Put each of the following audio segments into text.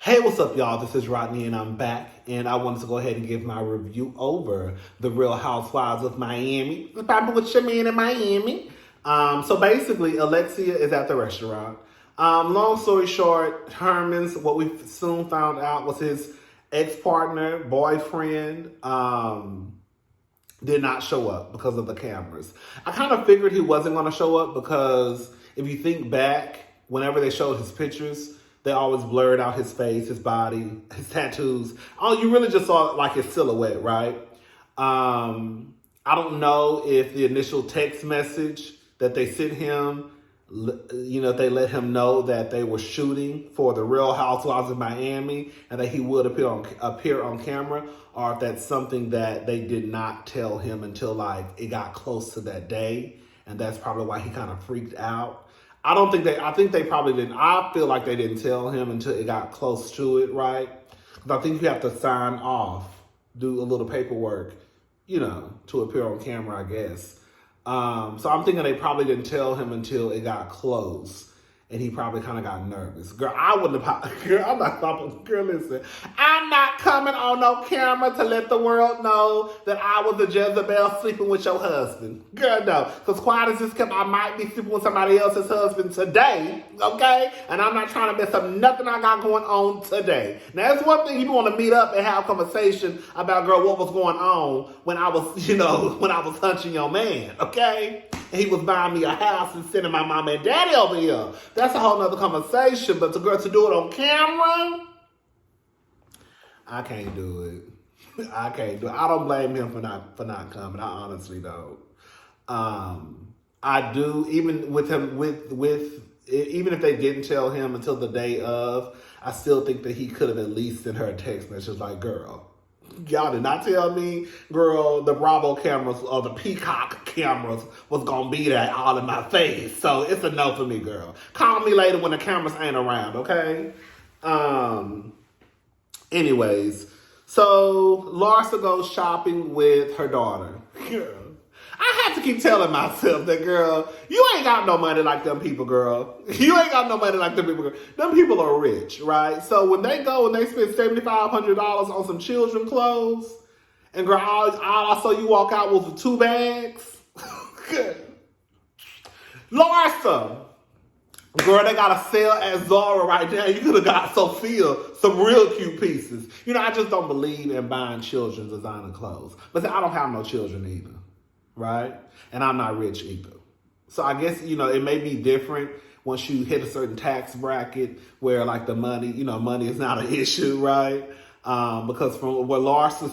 Hey, what's up, y'all? This is Rodney, and I'm back. And I wanted to go ahead and give my review over the Real Housewives of Miami. The Papa with your man in Miami. So basically, Alexia is at the restaurant. Long story short, Herman's, what we soon found out was his ex-partner, boyfriend, did not show up because of the cameras. I kind of figured he wasn't going to show up because if you think back, whenever they showed his pictures, they always blurred out his face, his body, his tattoos. Oh, you really just saw like his silhouette, right? I don't know if the initial text message that they sent him, they let him know that they were shooting for the Real Housewives of Miami and that he would appear on camera, or if that's something that they did not tell him until like it got close to that day, and that's probably why he kind of freaked out. I think they probably didn't. I feel like they didn't tell him until it got close to it, right? Because I think you have to sign off, do a little paperwork, to appear on camera, I guess. So I'm thinking they probably didn't tell him until it got close. And he probably kind of got nervous. Girl, I wouldn't have, girl, I'm not stopping. Girl, listen, I'm not coming on no camera to let the world know that I was a Jezebel sleeping with your husband. Girl, no. Because quiet as this kept, I might be sleeping with somebody else's husband today, okay? And I'm not trying to mess up nothing I got going on today. Now, that's one thing you want to meet up and have a conversation about, girl, what was going on when I was, when I was hunching your man, okay? And he was buying me a house and sending my mom and daddy over here. That's a whole nother conversation. But to do it on camera, I can't do it. I can't do it. I don't blame him for not coming. I honestly don't. I do, even with him, even if they didn't tell him until the day of, I still think that he could have at least sent her a text message like, girl, y'all did not tell me, girl, the Bravo cameras or the Peacock cameras was going to be there all in my face. So it's a no for me, girl. Call me later when the cameras ain't around, okay? Anyways, so Larsa goes shopping with her daughter. Girl, I have to keep telling myself that, girl, you ain't got no money like them people, girl. You ain't got no money like them people, girl. Them people are rich, right? So when they go and they spend $7,500 on some children clothes, and girl, all I saw you walk out was with 2 bags. Larsa, girl, they got a sale at Zara right now. You could have got Sophia some real cute pieces. I just don't believe in buying children's designer clothes. But I don't have no children either. Right? And I'm not rich either. So I guess, it may be different once you hit a certain tax bracket where like the money, money is not an issue, right? Because from what Larsa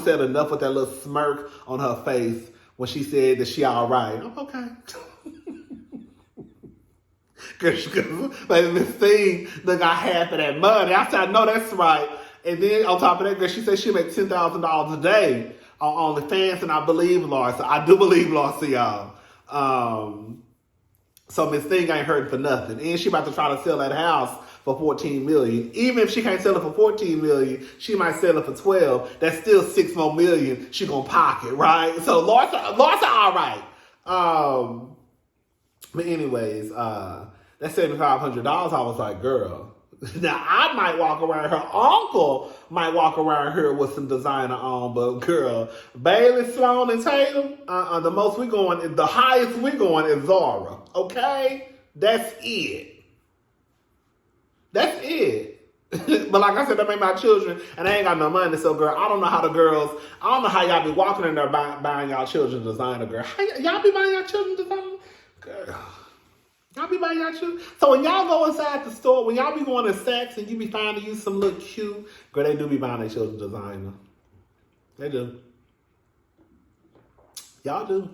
said enough with that little smirk on her face when she said that she all right. I'm okay. Like this thing that got half of that money. I said, I know that's right. And then on top of that, girl, she said she makes $10,000 a day on OnlyFans, and I believe Larsa. I do believe Larsa, y'all. So Miss Thing ain't hurting for nothing. And she about to try to sell that house for $14 million. Even if she can't sell it for $14 million, she might sell it for $12. That's still $6 more million she gonna pocket, right? So Larsa all right. But anyways, that $7,500, I was like, girl. Now, I might walk around, her uncle might walk around here with some designer on, but girl, Bailey, Sloan, and Tatum, the highest we going is Zara, okay? That's it. That's it. But like I said, that make my children, and I ain't got no money, so girl, I don't know how y'all be walking in there buying y'all children designer, girl. Y'all be buying y'all children designer? Girl. Y'all be buying y'all children. So when y'all go inside the store, when y'all be going to Saks and you be finding you some little cute, girl, they do be buying their children designer. They do. Y'all do.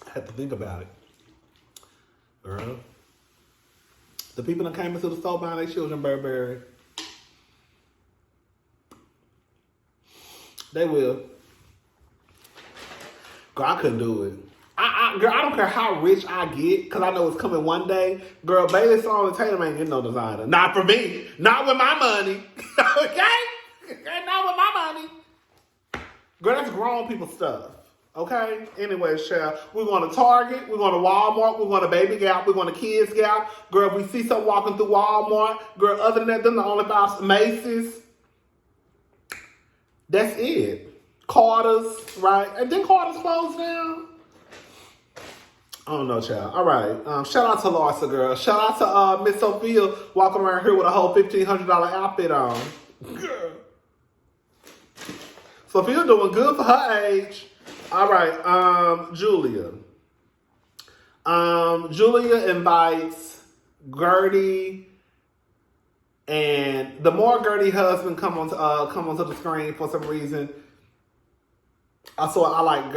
I have to think about it. Girl. The people that came into the store buying their children Burberry. They will. Girl, I couldn't do it. Girl, I don't care how rich I get, because I know it's coming one day. Girl, Bailey, Sloan, and Tatum ain't getting no designer. Not for me. Not with my money. Okay? Not with my money. Girl, that's grown people stuff. Okay? Anyways, child, we're going to Target, we're going to Walmart, we're going to Baby Gap, we're going to Kids Gap. Girl, if we see something walking through Walmart, girl, other than that, them the only five Macy's. That's it. Carter's, right? And then Carter's closed down. I don't know, child. All right. Shout out to Larsa, girl. Shout out to Miss Sophia walking around here with a whole $1,500 outfit on. Girl. Sophia doing good for her age. All right. Julia. Julia invites Gertie, and the more Gertie husband come onto the screen for some reason. I like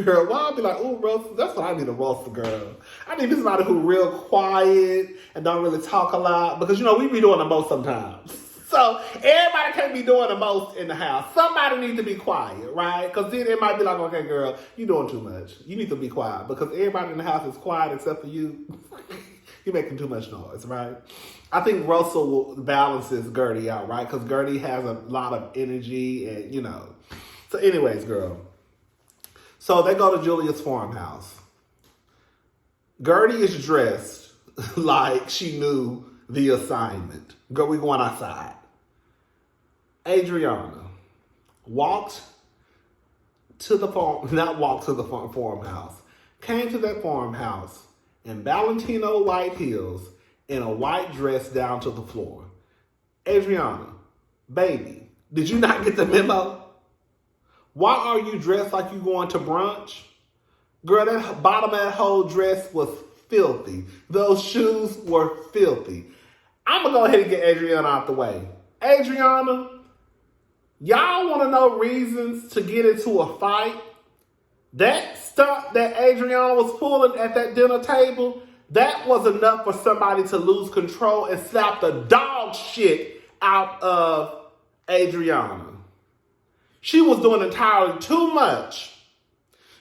girl. Why I'll be like, oh, roast. That's what I need, a roaster girl. I need somebody who real quiet and don't really talk a lot, because we be doing the most sometimes. So everybody can't be doing the most in the house. Somebody needs to be quiet, right? Because then it might be like, okay, girl, you doing too much. You need to be quiet, because everybody in the house is quiet except for you. You're making too much noise, right? I think Russell balances Gertie out, right? Because Gertie has a lot of energy and, So anyways, girl. So they go to Julia's farmhouse. Gertie is dressed like she knew the assignment. Girl, we going outside. Adriana walked to the farmhouse, came to that farmhouse in Valentino white heels and a white dress down to the floor. Adriana, baby, did you not get the memo? Why are you dressed like you going to brunch? Girl, that bottom of that whole dress was filthy. Those shoes were filthy. I'm going to go ahead and get Adriana out the way. Adriana, y'all want to know reasons to get into a fight? That stuff that Adriana was pulling at that dinner table, that was enough for somebody to lose control and slap the dog shit out of Adriana. She was doing entirely too much.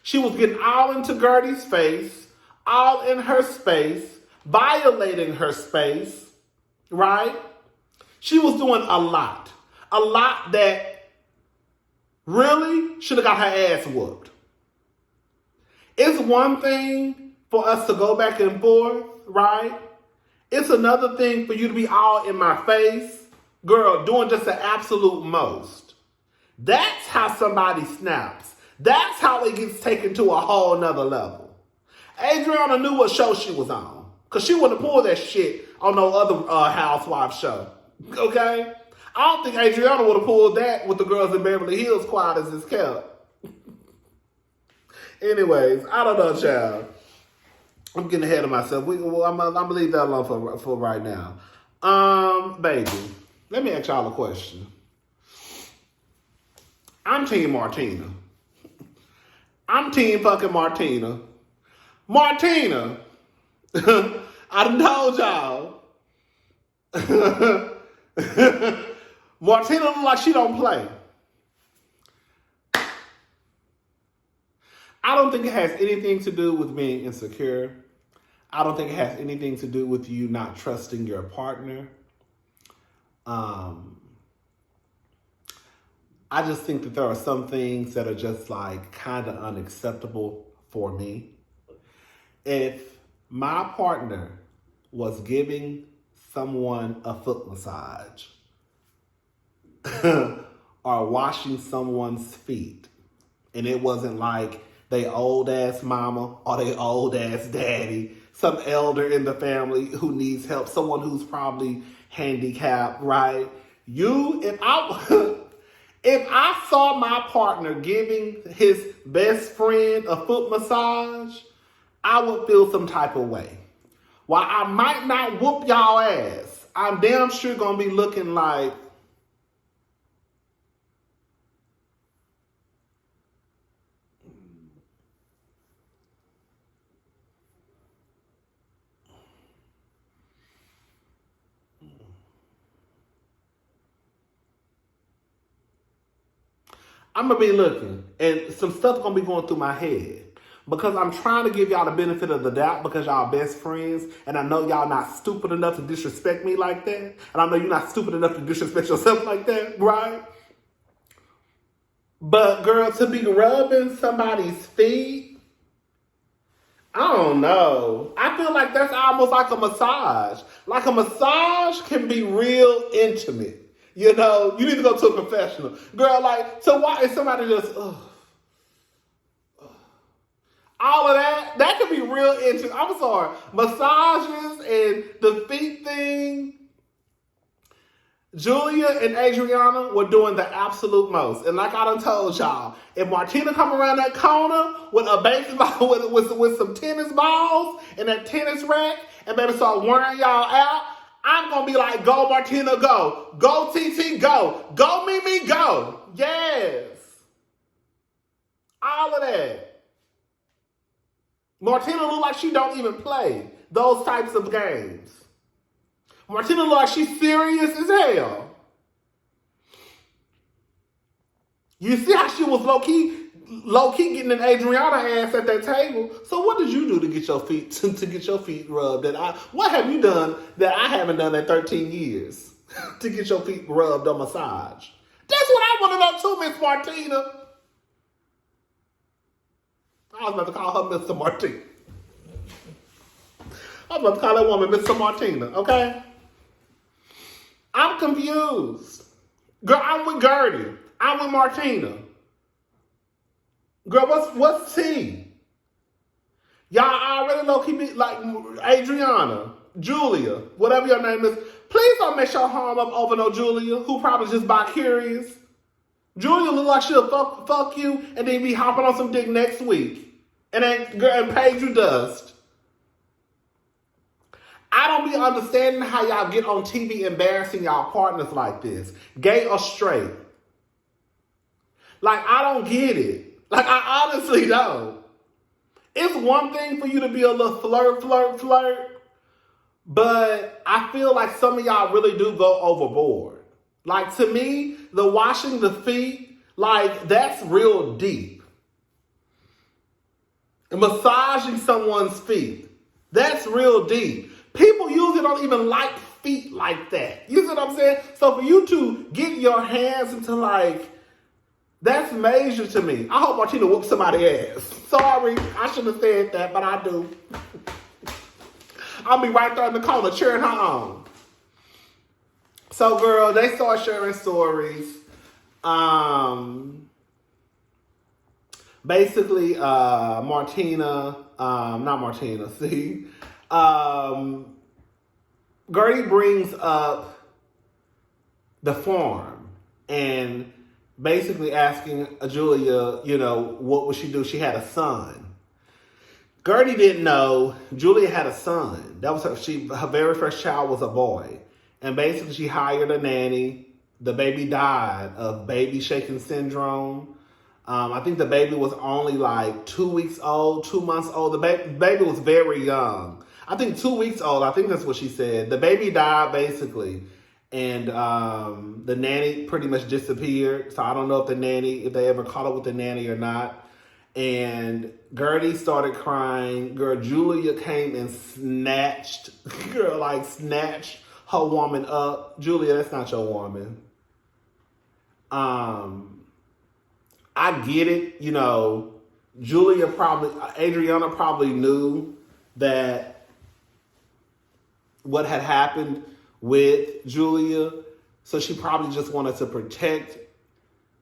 She was getting all into Gertie's face, all in her space, violating her space, right? She was doing a lot that really should have got her ass whooped. It's one thing for us to go back and forth, right? It's another thing for you to be all in my face, girl, doing just the absolute most. That's how somebody snaps. That's how it gets taken to a whole nother level. Adriana knew what show she was on, because she wouldn't have pulled that shit on no other Housewives show. Okay? I don't think Adriana would have pulled that with the girls in Beverly Hills quiet as it's kept. Anyways, I don't know, child. I'm getting ahead of myself. I'm gonna leave that alone for right now. Baby, let me ask y'all a question. I'm Team Martina. I'm Team fucking Martina. Martina, I done told y'all. Martina look like she don't play. I don't think it has anything to do with being insecure. I don't think it has anything to do with you not trusting your partner. I just think that there are some things that are just like kind of unacceptable for me. If my partner was giving someone a foot massage or washing someone's feet, and it wasn't like they old ass mama or they old ass daddy, some elder in the family who needs help, someone who's probably handicapped, right? If I saw my partner giving his best friend a foot massage, I would feel some type of way. While I might not whoop y'all ass, I'm damn sure gonna be looking like, I'm going to be looking, and some stuff going to be going through my head, because I'm trying to give y'all the benefit of the doubt, because y'all best friends, and I know y'all not stupid enough to disrespect me like that, and I know you're not stupid enough to disrespect yourself like that, right? But girl, to be rubbing somebody's feet, I don't know. I feel like that's almost like a massage. Like a massage can be real intimate. You know, you need to go to a professional. Girl, like, so why is somebody just, all of that can be real intimate. I'm sorry. Massages and the feet thing. Julia and Adriana were doing the absolute most. And like I done told y'all, if Martina come around that corner with a baseball, with some tennis balls and that tennis rack, and baby start wearing y'all out, I'm going to be like, go Martina, go. Go TT, go. Go Mimi, go. Yes. All of that. Martina look like she don't even play those types of games. Martina look like she's serious as hell. You see how she was low-key getting an Adriana ass at that table. So what did you do to get your feet to get your feet rubbed? What have you done that I haven't done in 13 years to get your feet rubbed or massage? That's what I want to know too, Miss Martina. I was about to call her Mr. Martina. I was about to call that woman Mr. Martina, okay? I'm confused. Girl, I'm with Gertie. I'm with Martina. Girl, what's T? Y'all already low-key like Adriana, Julia, whatever your name is. Please don't mess your harm up over no Julia, who probably just bi-curious. Julia look like she'll fuck you and then be hopping on some dick next week. And paid you dust. I don't be understanding how y'all get on TV embarrassing y'all partners like this. Gay or straight. Like, I don't get it. Like, I honestly don't. It's one thing for you to be a little flirt. But I feel like some of y'all really do go overboard. Like, to me, the washing the feet, like, that's real deep. Massaging someone's feet, that's real deep. People usually don't even like feet like that. You see what I'm saying? So for you to get your hands into like, that's major to me. I hope Martina whoops somebody's ass. Sorry, I shouldn't have said that, but I do. I'll be right there in the corner cheering her on. So girl, they start sharing stories. Basically, not Martina, see? Gertie brings up the farm and basically asking Julia, you know, what would she do? She had a son. Gertie didn't know Julia had a son. That was her very first child was a boy. And basically she hired a nanny. The baby died of baby shaking syndrome. I think the baby was only like 2 weeks old, 2 months old. The baby was very young. I think 2 weeks old. I think that's what she said. The baby died basically. And the nanny pretty much disappeared. So I don't know if they ever caught up with the nanny or not. And Gertie started crying. Girl, Julia came and snatched her woman up. Julia, that's not your woman. I get it, you know, Adriana probably knew that what had happened with Julia, so she probably just wanted to protect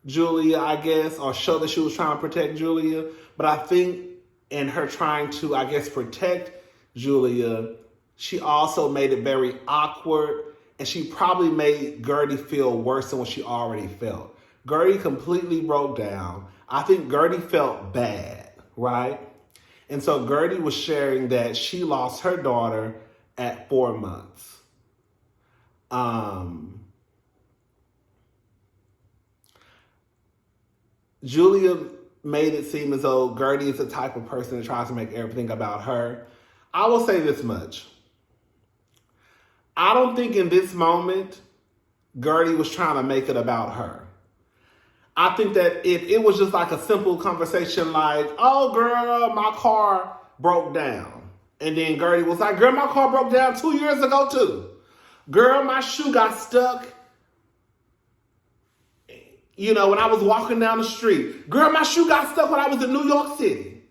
Julia, I guess, or show that she was trying to protect Julia. But I think in her trying to, I guess, protect Julia, she also made it very awkward, and she probably made Gertie feel worse than what she already felt. Gertie completely broke down. I think Gertie felt bad, right? And so Gertie was sharing that she lost her daughter at 4 months. Julia made it seem as though Gertie is the type of person that tries to make everything about her. I will say this much. I don't think in this moment, Gertie was trying to make it about her. I think that if it was just like a simple conversation like, oh, girl, my car broke down. And then Gertie was like, girl, my car broke down 2 years ago, too. Girl, my shoe got stuck You know, when I was walking down the street, girl, my shoe got stuck when I was in New York City.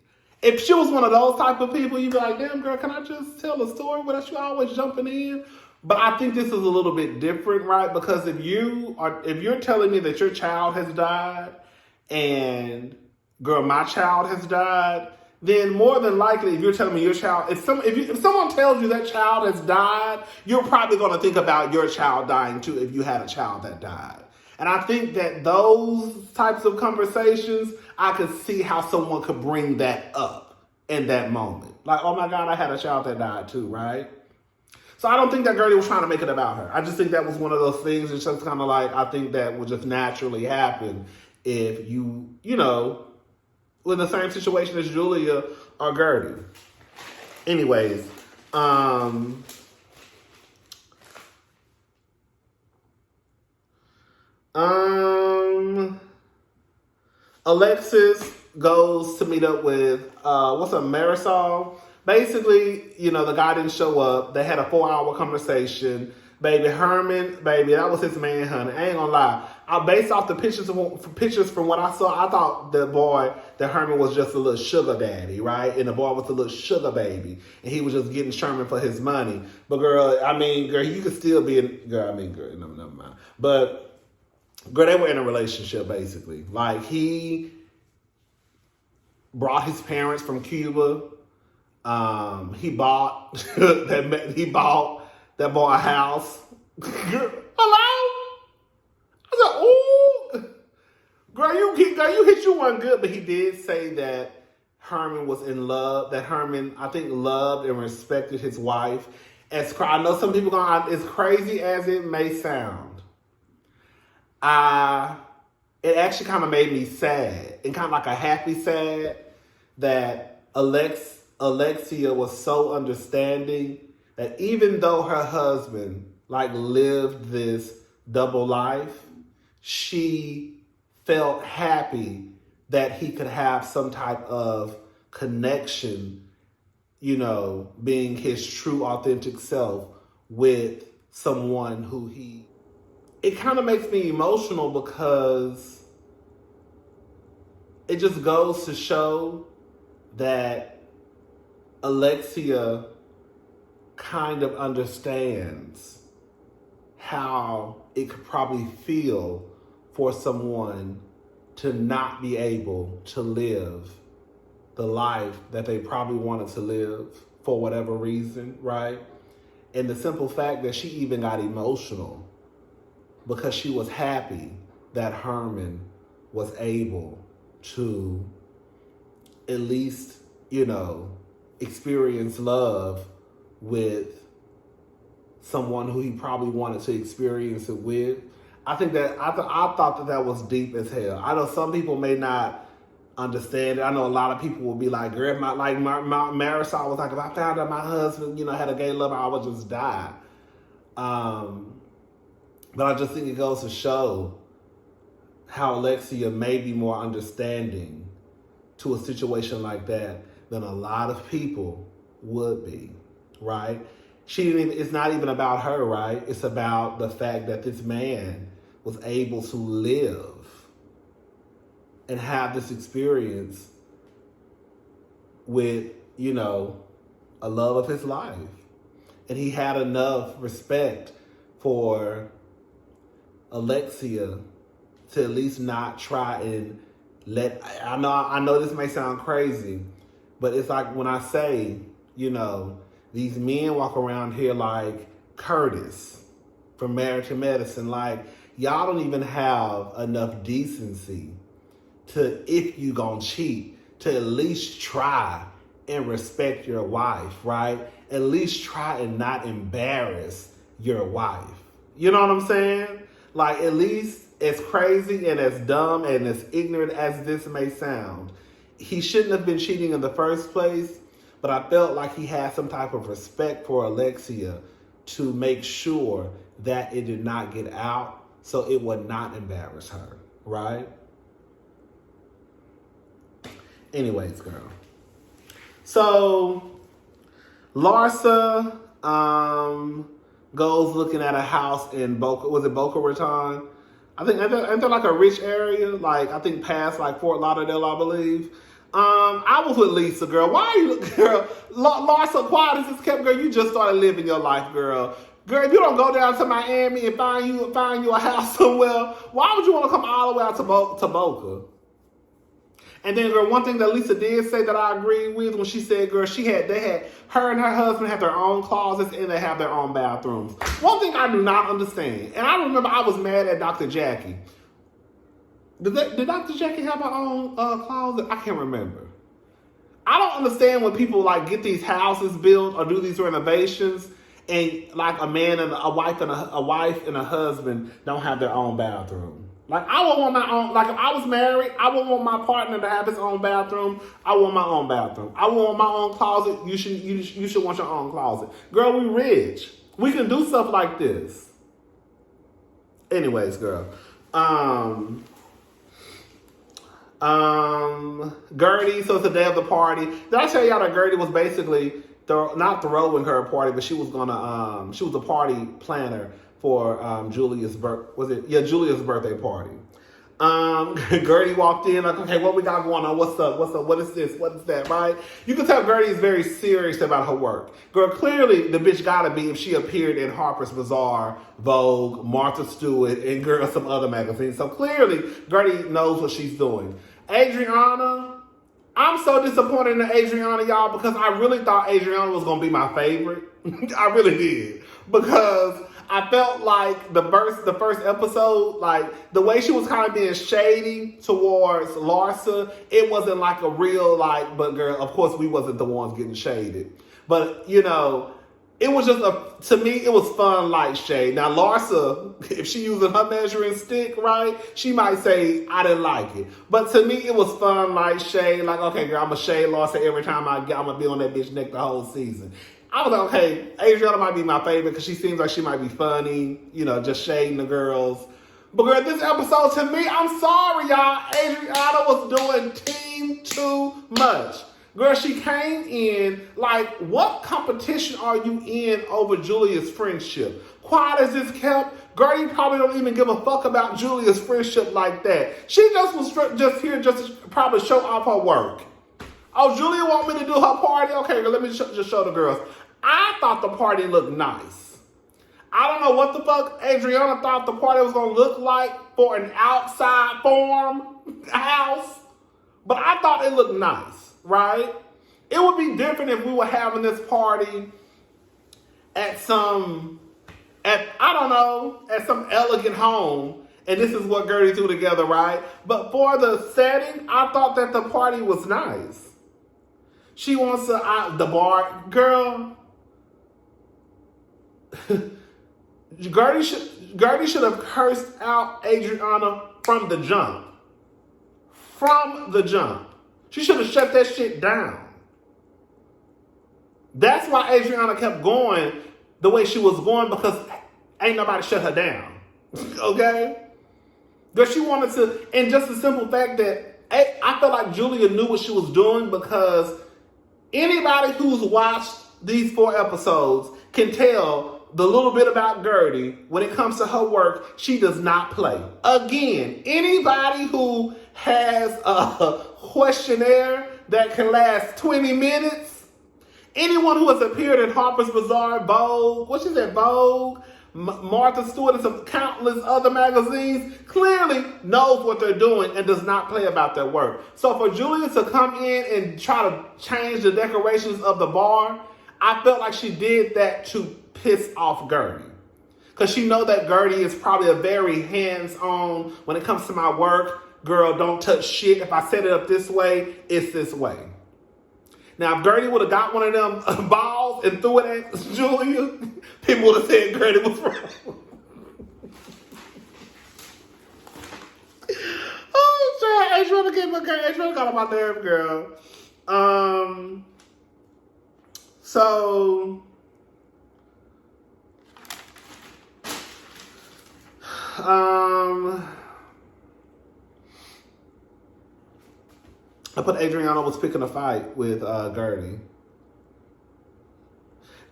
If she was one of those type of people, you'd be like, damn, girl, can I just tell a story without you always jumping in? But I think this is a little bit different, right? Because if you're telling me that your child has died and, girl, my child has died, then more than likely, if you're telling me your child, if someone tells you that child has died, you're probably going to think about your child dying too if you had a child that died. And I think that those types of conversations, I could see how someone could bring that up in that moment. Like, oh my God, I had a child that died too, right? So I don't think that girlie was trying to make it about her. I just think that was one of those things that's just kind of like, I think that would just naturally happen if you know, in the same situation as Julia or Gertie. Anyways, Alexis goes to meet up with Marisol. Basically, you know, the guy didn't show up. They had a 4-hour conversation. Baby Herman, that was his man, honey. I ain't gonna lie. Based off the pictures from what I saw, I thought that Herman was just a little sugar daddy, right? And the boy was a little sugar baby. And he was just getting Sherman for his money. But girl, you could still be never mind. But girl, they were in a relationship basically. Like, he brought his parents from Cuba. He bought that boy a house. Hello? I said, ooh. Girl, you hit you one good, but he did say that Herman was in love, that Herman, I think, loved and respected his wife. I know some people as crazy as it may sound, it actually kind of made me sad, and kind of like a happy sad, that Alexia was so understanding that even though her husband lived this double life, she felt happy that he could have some type of connection, you know, being his true authentic self with someone who it kind of makes me emotional because it just goes to show that Alexia kind of understands how it could probably feel for someone to not be able to live the life that they probably wanted to live for whatever reason, right? And the simple fact that she even got emotional because she was happy that Herman was able to at least, you know, experience love with someone who he probably wanted to experience it with. I think that I thought that was deep as hell. I know some people may not understand it. I know a lot of people will be like, girl, Marisol was like, if I found out my husband, you know, had a gay lover, I would just die. But I just think it goes to show how Alexia may be more understanding to a situation like that than a lot of people would be, right? It's not even about her, right? It's about the fact that this man was able to live and have this experience with, you know, a love of his life. And he had enough respect for Alexia to at least not try and I know this may sound crazy, but it's like when I say, you know, these men walk around here like Curtis from Married to Medicine, like, y'all don't even have enough decency to, if you gonna cheat, to at least try and respect your wife, right? At least try and not embarrass your wife. You know what I'm saying? Like, at least, as crazy and as dumb and as ignorant as this may sound, he shouldn't have been cheating in the first place, but I felt like he had some type of respect for Alexia to make sure that it did not get out so it would not embarrass her, right? Anyways, girl. So, Larsa goes looking at a house in Boca Raton. I think ain't there like a rich area, like I think past like Fort Lauderdale, I believe. I was with Lisa, girl. Why are you, girl? Larsa, quiet as this kept, girl. You just started living your life, girl. Girl, if you don't go down to Miami and find you a house somewhere, why would you want to come all the way out to Boca? And then, girl, one thing that Lisa did say that I agreed with when she said, girl, her and her husband had their own closets and they have their own bathrooms. One thing I do not understand, and I remember I was mad at Dr. Jackie. Did Dr. Jackie have her own closet? I can't remember. I don't understand when people like get these houses built or do these renovations and like a man and a wife and a husband don't have their own bathroom. Like I would want my own. Like if I was married, I would want my partner to have his own bathroom. I want my own bathroom. I want my own closet. You should want your own closet. Girl, we rich. We can do stuff like this. Anyways, girl. Gertie, so it's the day of the party. Did I tell y'all that Gertie was basically not throwing her a party, but she was a party planner for Julia's birthday party. Gertie walked in like, okay, what we got going on? What's up? What is this? What is that? Right? You can tell Gertie is very serious about her work. Girl, clearly the bitch gotta be if she appeared in Harper's Bazaar, Vogue, Martha Stewart, and girl, some other magazines. So clearly Gertie knows what she's doing. Adriana, I'm so disappointed in Adriana, y'all, because I really thought Adriana was gonna be my favorite. I really did. Because I felt like the first episode, like the way she was kind of being shady towards Larsa, it wasn't like a real like, but girl, of course we wasn't the ones getting shaded. But you know, it was just to me, it was fun light shade. Now Larsa, if she using her measuring stick, right, she might say, I didn't like it. But to me, it was fun light shade. Like, okay, girl, I'm going to shade Larsa every time I'm going to be on that bitch neck the whole season. I was like, okay, Adriana might be my favorite because she seems like she might be funny, you know, just shading the girls. But girl, this episode to me, I'm sorry, y'all. Adriana was doing team too much. Girl, she came in like, what competition are you in over Julia's friendship? Quiet as this kept, girl, you probably don't even give a fuck about Julia's friendship like that. She just was just here just to probably show off her work. Oh, Julia want me to do her party? Okay, girl, let me just show the girls. I thought the party looked nice. I don't know what the fuck Adriana thought the party was going to look like for an outside farm house, but I thought it looked nice, right? It would be different if we were having this party at some elegant home, and this is what Gertie threw together, right? But for the setting, I thought that the party was nice. She wants the bar, girl. Gertie should have cursed out Adriana from the jump. From the jump. She should have shut that shit down. That's why Adriana kept going the way she was going, because ain't nobody shut her down. Okay? But she wanted to, and just the simple fact that I felt like Julia knew what she was doing, because anybody who's watched these 4 episodes can tell the little bit about Gertie, when it comes to her work, she does not play. Again, anybody who has a questionnaire that can last 20 minutes, anyone who has appeared in Harper's Bazaar, Vogue, Vogue, Martha Stewart, and some countless other magazines, clearly knows what they're doing and does not play about their work. So for Julia to come in and try to change the decorations of the bar, I felt like she did that to piss off Gertie. Because she know that Gertie is probably a very hands-on when it comes to my work. Girl, don't touch shit. If I set it up this way, it's this way. Now, if Gertie would have got one of them balls and threw it at Julia, people would have said Gertie was wrong. Oh, shit. Adriana got on my nerve, girl. So, I put Adriana was picking a fight with Gertie.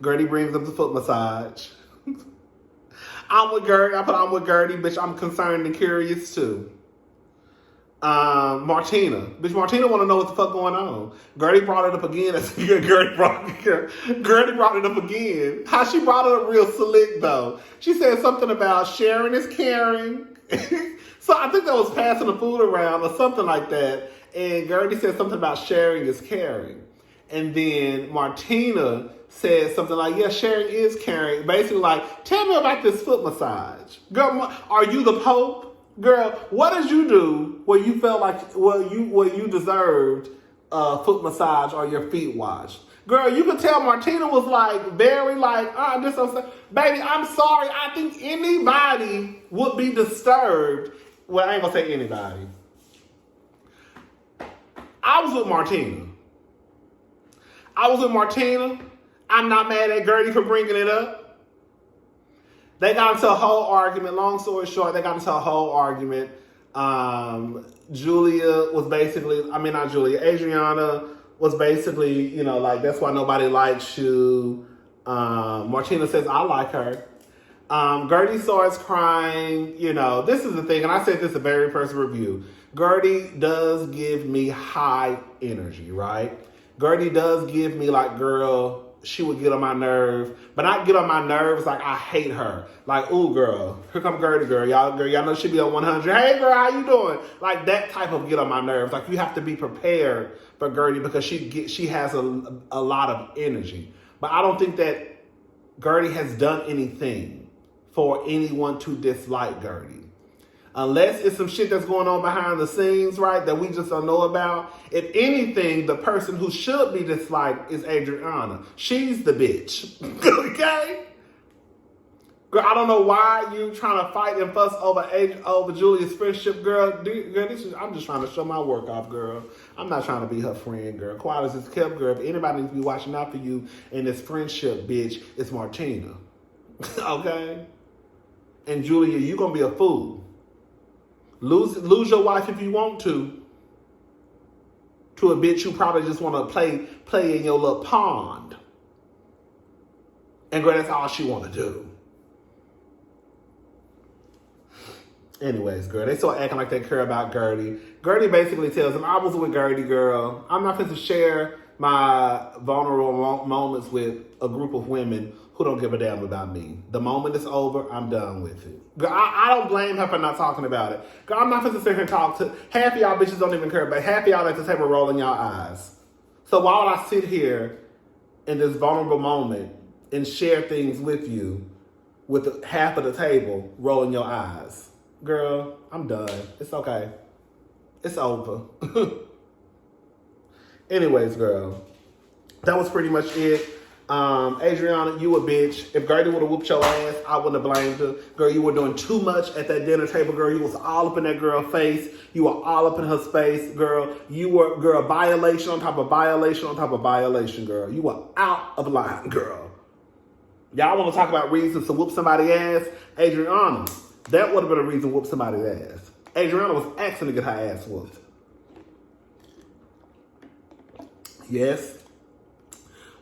Gertie brings up the foot massage. I'm with Gertie. I put I'm with Gertie, bitch. I'm concerned and curious too. Martina. Bitch, Martina want to know what the fuck going on. Gertie brought it up again. Gertie brought it up again. How she brought it up real slick, though. She said something about sharing is caring. So I think that was passing the food around or something like that. And Gertie said something about sharing is caring. And then Martina said something like, yeah, sharing is caring. Basically like, tell me about this foot massage. Girl, are you the Pope? Girl, what did you do where you felt like you deserved a foot massage or your feet washed? Girl, you could tell Martina was like very like, this baby, I'm sorry. I think anybody would be disturbed. Well, I ain't gonna say anybody. I was with Martina. I'm not mad at Gertie for bringing it up. They got into a whole argument. Long story short, they got into a whole argument. Adriana was basically, like, that's why nobody likes you. Martina says, I like her. Gertie starts crying. This is the thing, and I said this in the very first review. Gertie does give me high energy, right? Gertie does give me like, girl, she would get on my nerve, but not get on my nerves like I hate her. Like, ooh, girl, here come Gertie, girl. Y'all know she be on 100. Hey, girl, how you doing? Like that type of get on my nerves. Like you have to be prepared for Gertie because she has a lot of energy. But I don't think that Gertie has done anything for anyone to dislike Gertie. Unless it's some shit that's going on behind the scenes, right, that we just don't know about. If anything, the person who should be disliked is Adriana. She's the bitch. Okay? Girl, I don't know why you trying to fight and fuss over Julia's friendship, girl. I'm just trying to show my work off, girl. I'm not trying to be her friend, girl. Quiet as it's kept, girl. If anybody needs to be watching out for you in this friendship, bitch, it's Martina. Okay? And Julia, you gonna be a fool. Lose your wife if you want to a bitch who probably just want to play in your little pond. And girl, that's all she want to do. Anyways, girl, they start acting like they care about Gertie. Gertie basically tells them, I was with Gertie, girl. I'm not going to share my vulnerable moments with a group of women who don't give a damn about me. The moment it's over, I'm done with it. Girl, I don't blame her for not talking about it. Girl, I'm not going to sit here and talk to... Half of y'all bitches don't even care, but half of y'all at the table rolling y'all eyes. So why would I sit here in this vulnerable moment and share things with you with half of the table rolling your eyes? Girl, I'm done. It's okay. It's over. Anyways, girl, that was pretty much it. Adriana, you a bitch. If Gertie would have whooped your ass, I wouldn't have blamed her. Girl, you were doing too much at that dinner table, girl. You was all up in that girl's face. You were all up in her space, girl. You were, girl, violation on top of violation on top of violation, girl. You were out of line, girl. Y'all want to talk about reasons to whoop somebody's ass? Adriana, that would have been a reason to whoop somebody's ass. Adriana was asking to get her ass whooped. Yes.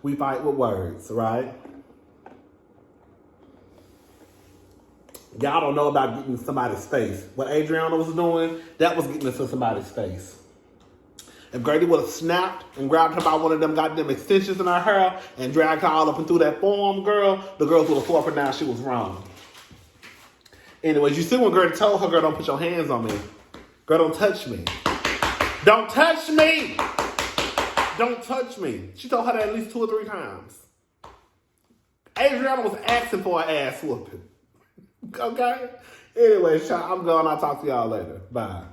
We fight with words, right? Y'all don't know about getting in somebody's face. What Adriana was doing, that was getting into somebody's face. If Gertie would have snapped and grabbed her by one of them goddamn extensions in her hair and dragged her all up and through that form, girl, the girls would have fought her down. She was wrong. Anyways, you see when Gertie told her, girl, don't put your hands on me. Girl, don't touch me. Don't touch me! Don't touch me. She told her that at least 2 or 3 times. Adriana was asking for an ass whooping. Okay? Anyway, I'm gone. I'll talk to y'all later. Bye.